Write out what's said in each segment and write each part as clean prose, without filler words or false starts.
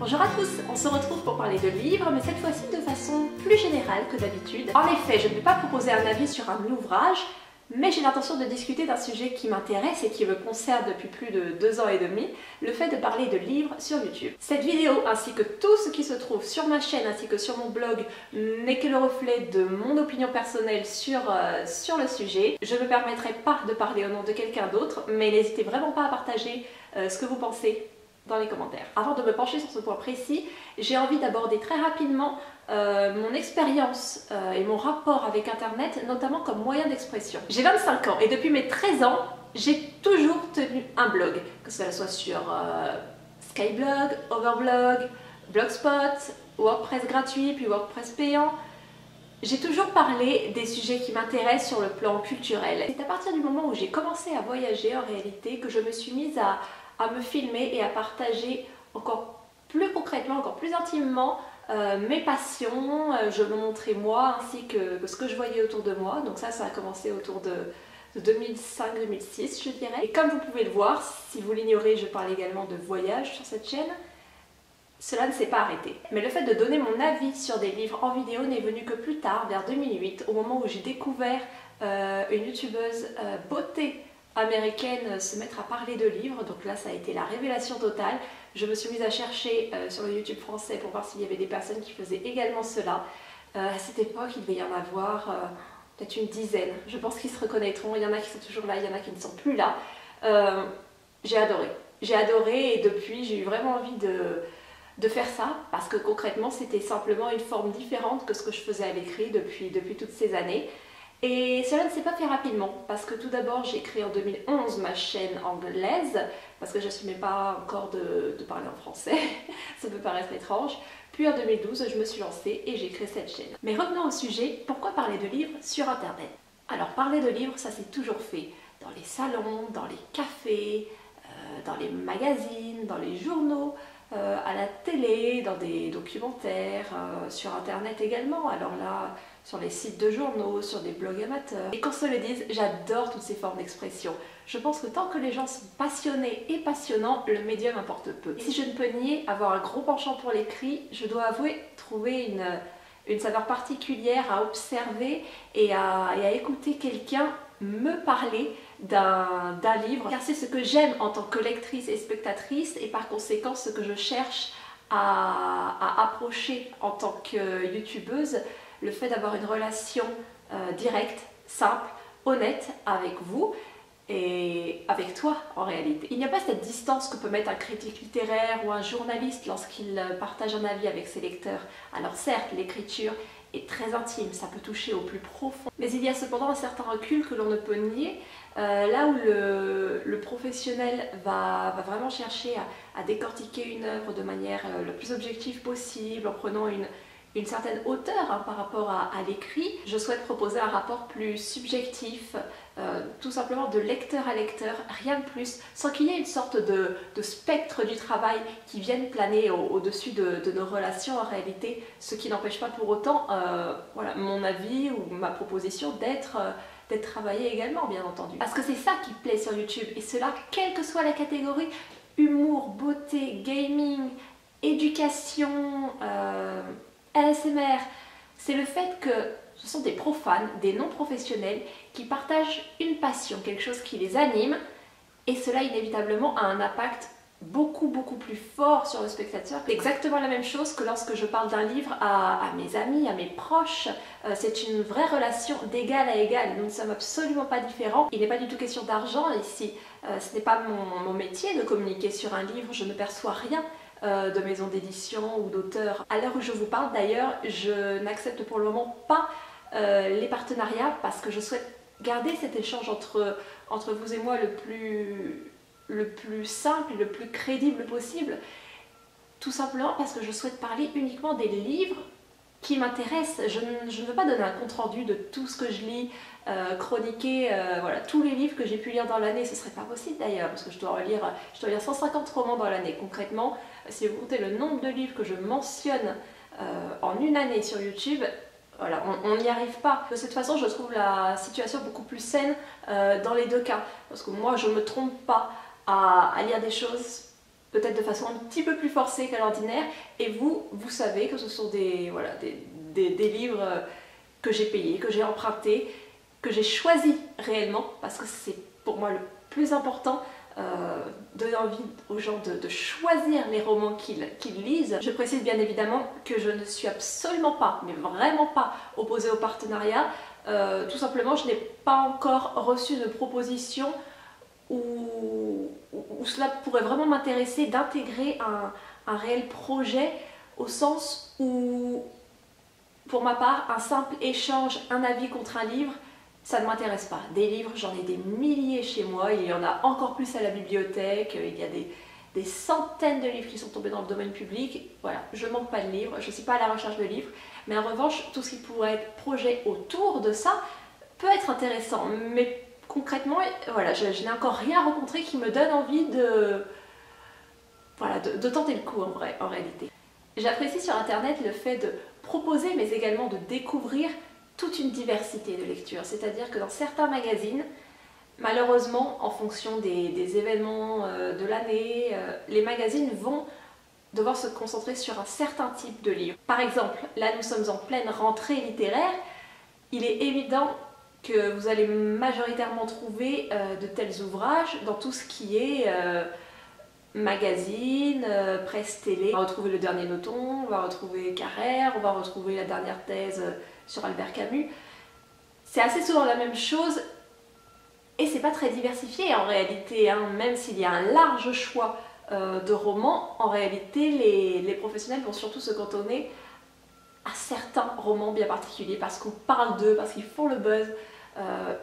Bonjour à tous, on se retrouve pour parler de livres, mais cette fois-ci de façon plus générale que d'habitude. En effet, je ne vais pas proposer un avis sur un ouvrage, mais j'ai l'intention de discuter d'un sujet qui m'intéresse et qui me concerne depuis plus de 2 ans et demi, le fait de parler de livres sur YouTube. Cette vidéo, ainsi que tout ce qui se trouve sur ma chaîne ainsi que sur mon blog, n'est que le reflet de mon opinion personnelle sur le sujet. Je ne me permettrai pas de parler au nom de quelqu'un d'autre, mais n'hésitez vraiment pas à partager ce que vous pensez dans les commentaires. Avant de me pencher sur ce point précis, j'ai envie d'aborder très rapidement mon expérience et mon rapport avec Internet, notamment comme moyen d'expression. J'ai 25 ans et depuis mes 13 ans, j'ai toujours tenu un blog, que cela soit sur Skyblog, Overblog, Blogspot, WordPress gratuit, puis WordPress payant. J'ai toujours parlé des sujets qui m'intéressent sur le plan culturel. C'est à partir du moment où j'ai commencé à voyager en réalité que je me suis mise à me filmer et à partager encore plus concrètement, encore plus intimement mes passions. Je me montrais moi ainsi que ce que je voyais autour de moi. Donc ça a commencé autour de 2005-2006 je dirais. Et comme vous pouvez le voir, si vous l'ignorez, je parle également de voyage sur cette chaîne. Cela ne s'est pas arrêté. Mais le fait de donner mon avis sur des livres en vidéo n'est venu que plus tard, vers 2008, au moment où j'ai découvert une youtubeuse beauté américaine se mettre à parler de livres. Donc là ça a été la révélation totale. Je me suis mise à chercher sur le YouTube français pour voir s'il y avait des personnes qui faisaient également cela. À cette époque il devait y en avoir peut-être une dizaine. Je pense qu'ils se reconnaîtront, il y en a qui sont toujours là, il y en a qui ne sont plus là. J'ai adoré. J'ai adoré et depuis j'ai eu vraiment envie de faire ça parce que concrètement c'était simplement une forme différente que ce que je faisais à l'écrit depuis toutes ces années. Et cela ne s'est pas fait rapidement parce que tout d'abord j'ai créé en 2011 ma chaîne anglaise parce que je n'assumais pas encore de parler en français, ça peut paraître étrange. Puis en 2012 je me suis lancée et j'ai créé cette chaîne. Mais revenons au sujet, pourquoi parler de livres sur internet? Alors parler de livres ça s'est toujours fait dans les salons, dans les cafés, dans les magazines, dans les journaux, à la télé, dans des documentaires, sur internet également, alors là, sur les sites de journaux, sur des blogs amateurs. Et qu'on se le dise, j'adore toutes ces formes d'expression. Je pense que tant que les gens sont passionnés et passionnants, le médium importe peu. Et si je ne peux nier avoir un gros penchant pour l'écrit, je dois avouer trouver une saveur particulière à observer et à écouter quelqu'un me parler d'un livre, car c'est ce que j'aime en tant que lectrice et spectatrice et par conséquent ce que je cherche à approcher en tant que youtubeuse, le fait d'avoir une relation directe, simple, honnête avec vous et avec toi en réalité. Il n'y a pas cette distance que peut mettre un critique littéraire ou un journaliste lorsqu'il partage un avis avec ses lecteurs. Alors certes, l'écriture est très intime, ça peut toucher au plus profond, mais il y a cependant un certain recul que l'on ne peut nier, là où le professionnel va vraiment chercher à décortiquer une œuvre de manière le plus objective possible, en prenant une certaine hauteur par rapport à l'écrit. Je souhaite proposer un rapport plus subjectif, tout simplement de lecteur à lecteur, rien de plus, sans qu'il y ait une sorte de spectre du travail qui vienne planer au-dessus de nos relations en réalité, ce qui n'empêche pas pour autant voilà, mon avis ou ma proposition d'être travaillée également, bien entendu. Parce que c'est ça qui plaît sur YouTube, et cela quelle que soit la catégorie, humour, beauté, gaming, éducation, ASMR, c'est le fait que ce sont des profanes, des non-professionnels qui partagent une passion, quelque chose qui les anime, et cela inévitablement a un impact beaucoup plus fort sur le spectateur. C'est exactement la même chose que lorsque je parle d'un livre à mes amis, à mes proches. C'est une vraie relation d'égal à égal, nous ne sommes absolument pas différents. Il n'est pas du tout question d'argent ici, ce n'est pas mon métier de communiquer sur un livre, je ne perçois rien de maison d'édition ou d'auteur. À l'heure où je vous parle d'ailleurs, je n'accepte pour le moment pas les partenariats parce que je souhaite garder cet échange entre vous et moi le plus simple et le plus crédible possible, tout simplement parce que je souhaite parler uniquement des livres qui m'intéressent. Je ne veux pas donner un compte-rendu de tout ce que je lis, chroniquer voilà, tous les livres que j'ai pu lire dans l'année, ce serait pas possible d'ailleurs, parce que je dois lire 150 romans dans l'année. Concrètement, si vous comptez le nombre de livres que je mentionne en une année sur YouTube, voilà, on n'y arrive pas. De cette façon, je trouve la situation beaucoup plus saine dans les deux cas, parce que moi je ne me trompe pas à lire des choses peut-être de façon un petit peu plus forcée qu'à l'ordinaire, et vous savez que ce sont voilà, des livres que j'ai payés, que j'ai empruntés, que j'ai choisis réellement, parce que c'est pour moi le plus important, donner envie aux gens de choisir les romans qu'ils lisent. Je précise bien évidemment que je ne suis absolument pas, mais vraiment pas opposée au partenariat. Tout simplement, je n'ai pas encore reçu de proposition où cela pourrait vraiment m'intéresser d'intégrer un réel projet, au sens où, pour ma part, un simple échange, un avis contre un livre, ça ne m'intéresse pas. Des livres, j'en ai des milliers chez moi, il y en a encore plus à la bibliothèque, il y a des centaines de livres qui sont tombés dans le domaine public. Voilà, je ne manque pas de livres, je ne suis pas à la recherche de livres, mais en revanche, tout ce qui pourrait être projet autour de ça peut être intéressant. Mais concrètement, voilà, je n'ai encore rien rencontré qui me donne envie de tenter le coup en réalité. J'apprécie sur internet le fait de proposer, mais également de découvrir toute une diversité de lectures. C'est-à-dire que dans certains magazines, malheureusement, en fonction des événements de l'année, les magazines vont devoir se concentrer sur un certain type de livre. Par exemple, là nous sommes en pleine rentrée littéraire, il est évident que vous allez majoritairement trouver de tels ouvrages dans tout ce qui est magazine, presse télé. On va retrouver Le Dernier Nothomb, on va retrouver Carrère, on va retrouver la dernière thèse sur Albert Camus. C'est assez souvent la même chose et c'est pas très diversifié en réalité, hein. Même s'il y a un large choix de romans, en réalité les professionnels vont surtout se cantonner à certains romans bien particuliers parce qu'on parle d'eux, parce qu'ils font le buzz.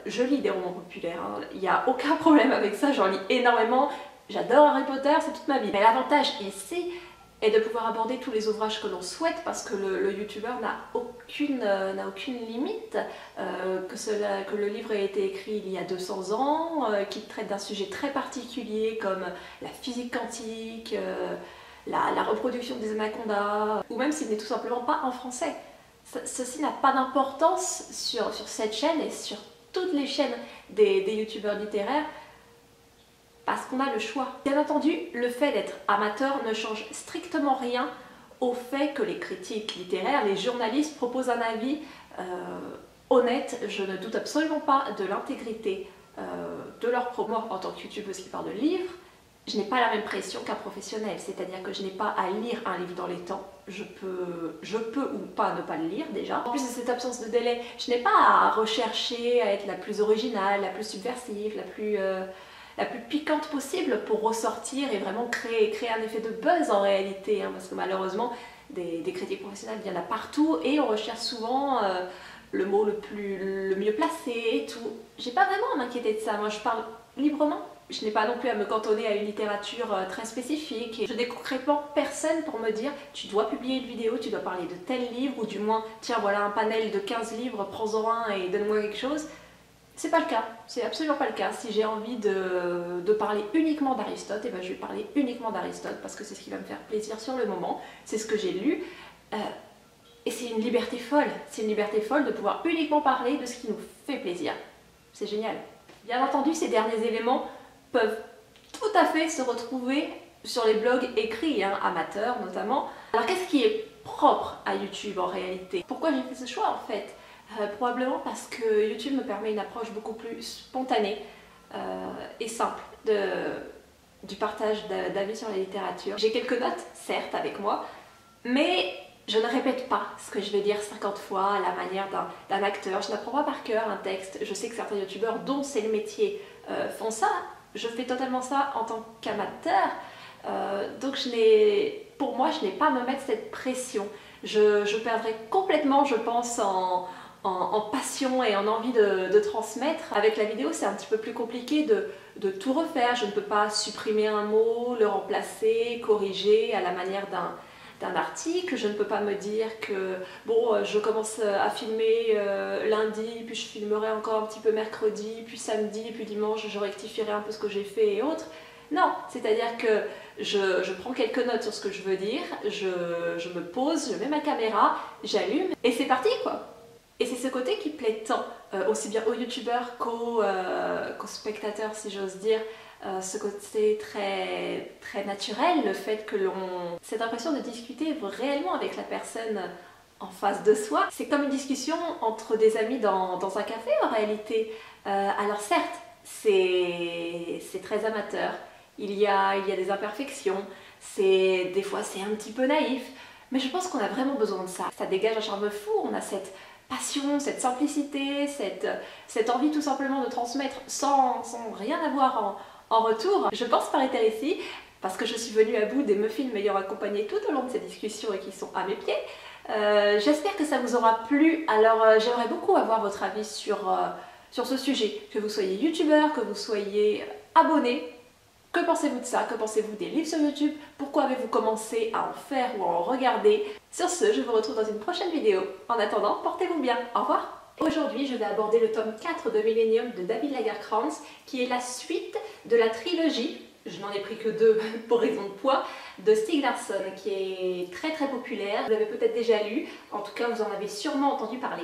Je lis des romans populaires, hein. Il n'y a aucun problème avec ça, j'en lis énormément. J'adore Harry Potter, c'est toute ma vie. Mais l'avantage ici est de pouvoir aborder tous les ouvrages que l'on souhaite parce que le youtubeur n'a aucune limite, que le livre ait été écrit il y a 200 ans, qu'il traite d'un sujet très particulier comme la physique quantique, la reproduction des anacondas, ou même s'il n'est tout simplement pas en français. Ceci n'a pas d'importance sur cette chaîne et sur toutes les chaînes des youtubeurs littéraires, parce qu'on a le choix. Bien entendu, le fait d'être amateur ne change strictement rien au fait que les critiques littéraires, les journalistes proposent un avis honnête. Je ne doute absolument pas de l'intégrité de leur propos. Moi, en tant que youtubeuse qui parle de livres, je n'ai pas la même pression qu'un professionnel, c'est-à-dire que je n'ai pas à lire un livre dans les temps. Je peux ou pas ne pas le lire déjà. En plus de cette absence de délai, je n'ai pas à rechercher à être la plus originale, la plus subversive, la plus piquante possible pour ressortir et vraiment créer un effet de buzz en réalité, hein, parce que malheureusement des critiques professionnelles, il y en a partout et on recherche souvent le mot le mieux placé et tout. J'ai pas vraiment à m'inquiéter de ça, moi je parle librement. Je n'ai pas non plus à me cantonner à une littérature très spécifique et je n'ai concrètement personne pour me dire tu dois publier une vidéo, tu dois parler de tel livre ou du moins tiens voilà un panel de 15 livres, prends-en un et donne-moi quelque chose. C'est pas le cas, c'est absolument pas le cas. Si j'ai envie de parler uniquement d'Aristote, et ben je vais parler uniquement d'Aristote parce que c'est ce qui va me faire plaisir sur le moment, c'est ce que j'ai lu. Et c'est une liberté folle de pouvoir uniquement parler de ce qui nous fait plaisir. C'est génial. Bien entendu, ces derniers éléments peuvent tout à fait se retrouver sur les blogs écrits, hein, amateurs notamment. Alors qu'est-ce qui est propre à YouTube en réalité? Pourquoi j'ai fait ce choix en fait? Probablement parce que YouTube me permet une approche beaucoup plus spontanée et simple du partage d'avis sur la littérature. J'ai quelques notes, certes, avec moi, mais je ne répète pas ce que je vais dire 50 fois à la manière d'un acteur. Je n'apprends pas par cœur un texte. Je sais que certains youtubeurs dont c'est le métier font ça. Je fais totalement ça en tant qu'amateur. Donc pour moi, je n'ai pas à me mettre cette pression. Je perdrais complètement, je pense, en passion et en envie de transmettre. Avec la vidéo, c'est un petit peu plus compliqué de tout refaire. Je ne peux pas supprimer un mot, le remplacer, corriger à la manière d'un article. Je ne peux pas me dire que bon, je commence à filmer lundi, puis je filmerai encore un petit peu mercredi, puis samedi, puis dimanche, je rectifierai un peu ce que j'ai fait et autres. Non, c'est-à-dire que je prends quelques notes sur ce que je veux dire, je me pose, je mets ma caméra, j'allume et c'est parti quoi. Et c'est ce côté qui plaît tant, aussi bien aux youtubeurs qu'aux spectateurs si j'ose dire, ce côté très naturel, le fait que cette impression de discuter réellement avec la personne en face de soi. C'est comme une discussion entre des amis dans un café en réalité. Alors certes, c'est très amateur, il y a des imperfections, des fois c'est un petit peu naïf, mais je pense qu'on a vraiment besoin de ça. Ça dégage un charme fou, on a cette passion, cette simplicité, cette envie tout simplement de transmettre sans rien avoir en retour. Je pense m'arrêter ici parce que je suis venue à bout des muffins m'ayant accompagné tout au long de ces discussions et qui sont à mes pieds. J'espère que ça vous aura plu, alors j'aimerais beaucoup avoir votre avis sur ce sujet, que vous soyez youtubeur, que vous soyez abonné. Que pensez-vous de ça? Que pensez-vous des livres sur YouTube? Pourquoi avez-vous commencé à en faire ou à en regarder? Sur ce, je vous retrouve dans une prochaine vidéo. En attendant, portez-vous bien. Au revoir. Aujourd'hui, je vais aborder le tome 4 de Millennium de David Lagercrantz, qui est la suite de la trilogie, je n'en ai pris que 2 pour raison de poids, de Stieg Larsson, qui est très populaire. Vous l'avez peut-être déjà lu, en tout cas vous en avez sûrement entendu parler.